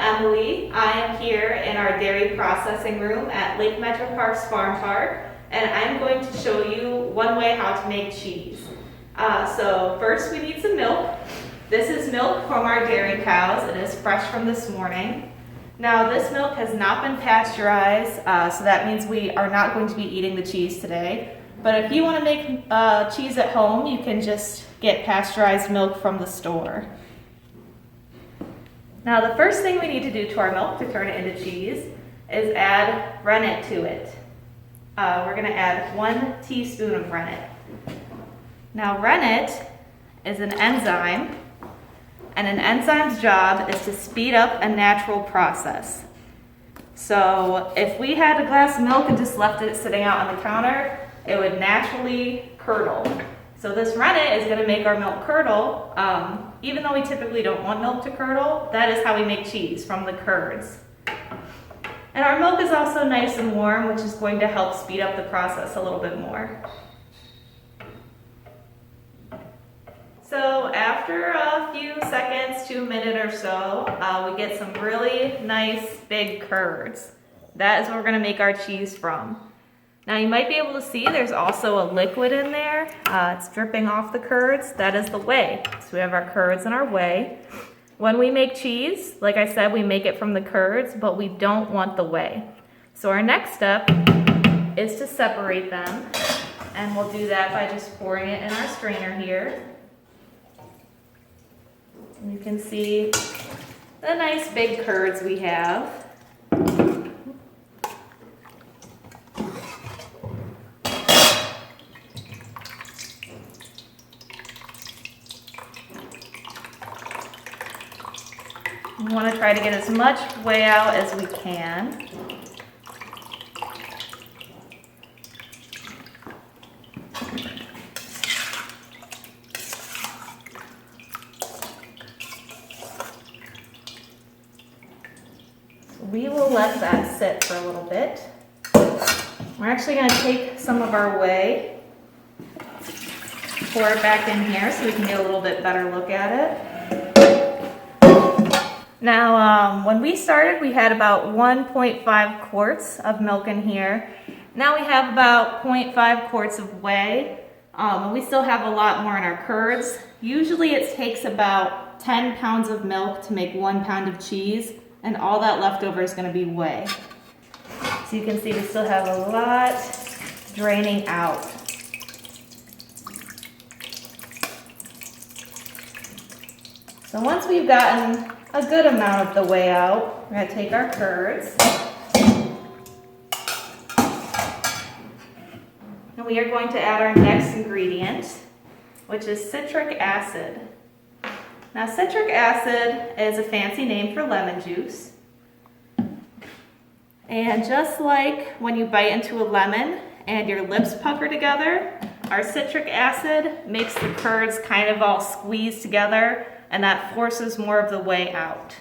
Emily. I am here in our dairy processing room at Lake Metroparks Farmpark, and I'm going to show you one way how to make cheese. So first we need some milk. This is milk from our dairy cows. It is fresh from this morning. Now this milk has not been pasteurized, so that means we are not going to be eating the cheese today. But if you want to make cheese at home, you can just get pasteurized milk from the store. Now the first thing we need to do to our milk to turn it into cheese is add rennet to it. We're going to add 1 teaspoon of rennet. Now rennet is an enzyme, and an enzyme's job is to speed up a natural process. So if we had a glass of milk and just left it sitting out on the counter, it would naturally curdle. So this rennet is going to make our milk curdle. Even though we typically don't want milk to curdle, that is how we make cheese, from the curds. And our milk is also nice and warm, which is going to help speed up the process a little bit more. So after a few seconds to a minute or so, we get some really nice big curds. That is what we're going to make our cheese from. Now you might be able to see there's also a liquid in there. It's dripping off the curds. That is the whey. So we have our curds and our whey. When we make cheese, like I said, we make it from the curds, but we don't want the whey. So our next step is to separate them. And we'll do that by just pouring it in our strainer here. And you can see the nice big curds we have. We want to try to get as much whey out as we can. We will let that sit for a little bit. We're actually going to take some of our whey, pour it back in here so we can get a little bit better look at it. Now, when we started, we had about 1.5 quarts of milk in here. Now we have about 0.5 quarts of whey, and we still have a lot more in our curds. Usually it takes about 10 pounds of milk to make 1 pound of cheese, and all that left over is going to be whey. So you can see we still have a lot draining out. So once we've gotten a good amount of the whey out, we're going to take our curds, and we are going to add our next ingredient, which is citric acid. Now citric acid is a fancy name for lemon juice, and just like when you bite into a lemon and your lips pucker together, our citric acid makes the curds kind of all squeeze together, and that forces more of the whey out.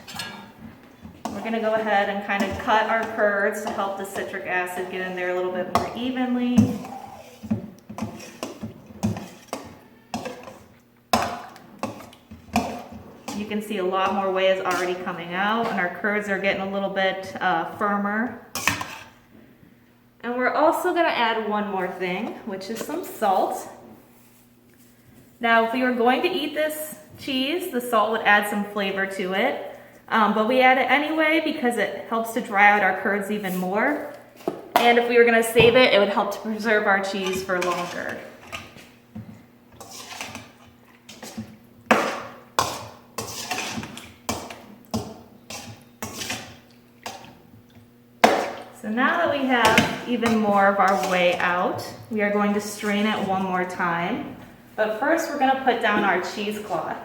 We're going to go ahead and kind of cut our curds to help the citric acid get in there a little bit more evenly. You can see a lot more whey is already coming out, and our curds are getting a little bit firmer. And we're also going to add one more thing, which is some salt. Now, if we were going to eat this cheese, the salt would add some flavor to it, but we add it anyway because it helps to dry out our curds even more. And if we were going to save it, it would help to preserve our cheese for longer. So now that we have even more of our whey out, we are going to strain it one more time. But first we're going to put down our cheesecloth.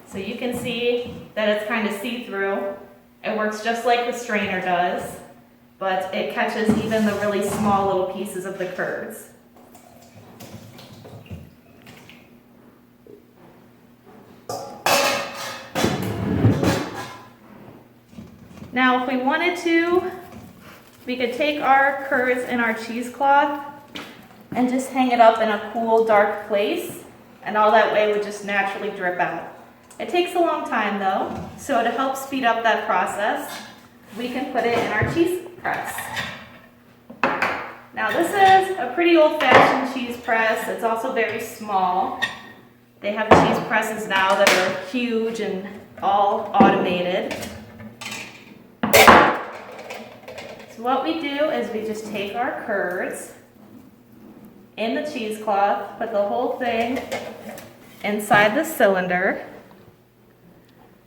So you can see that it's kind of see-through. It works just like the strainer does, but it catches even the really small little pieces of the curds. Now if we wanted to, we could take our curds in our cheesecloth and just hang it up in a cool, dark place, and all that whey would just naturally drip out. It takes a long time though, so to help speed up that process, we can put it in our cheese press. Now this is a pretty old-fashioned cheese press. It's also very small. They have cheese presses now that are huge and all automated. So what we do is we just take our curds in the cheesecloth, put the whole thing inside the cylinder,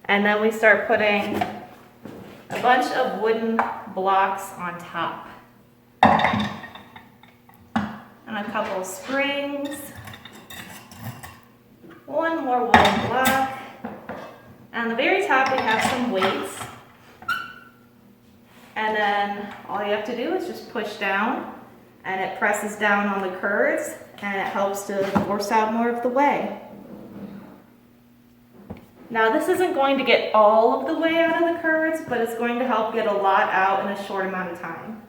and then we start putting a bunch of wooden blocks on top. And a couple springs, one more wooden block, and on the very top we have some weights, and then all you have to do is just push down and it presses down on the curds and it helps to force out more of the whey. Now this isn't going to get all of the whey out of the curds, but it's going to help get a lot out in a short amount of time.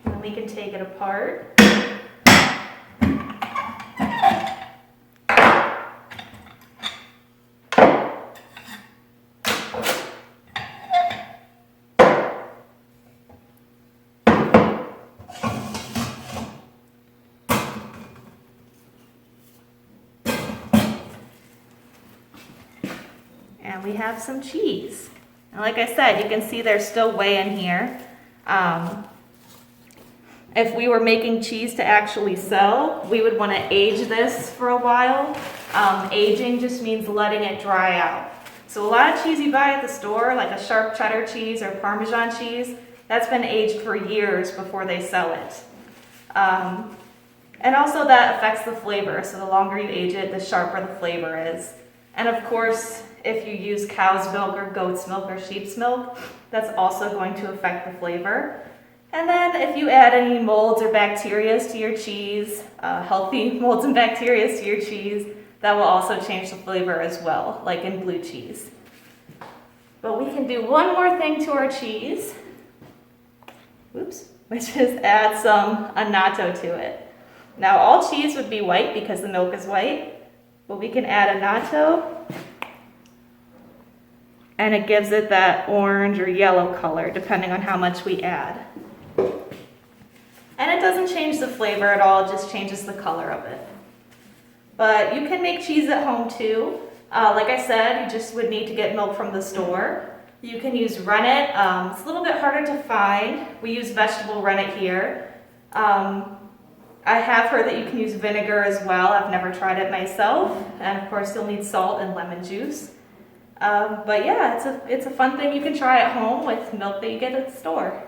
And we can take it apart. And we have some cheese. And like I said, you can see there's still whey in here. If we were making cheese to actually sell, we would want to age this for a while. Aging just means letting it dry out. So a lot of cheese you buy at the store, like a sharp cheddar cheese or Parmesan cheese, that's been aged for years before they sell it. And also that affects the flavor. So the longer you age it, the sharper the flavor is. And of course, if you use cow's milk or goat's milk or sheep's milk, that's also going to affect the flavor. And then if you add any molds or bacteria to your cheese, healthy molds and bacteria to your cheese, that will also change the flavor as well, like in blue cheese. But we can do one more thing to our cheese, which is add some annatto to it. Now all cheese would be white because the milk is white, but we can add annatto, and it gives it that orange or yellow color depending on how much we add. And it doesn't change the flavor at all, it just changes the color of it. But you can make cheese at home too. Like I said, you just would need to get milk from the store. You can use rennet. It's a little bit harder to find. We use vegetable rennet here. I have heard that you can use vinegar as well. I've never tried it myself. And of course you'll need salt and lemon juice. But yeah, it's a fun thing you can try at home with milk that you get at the store.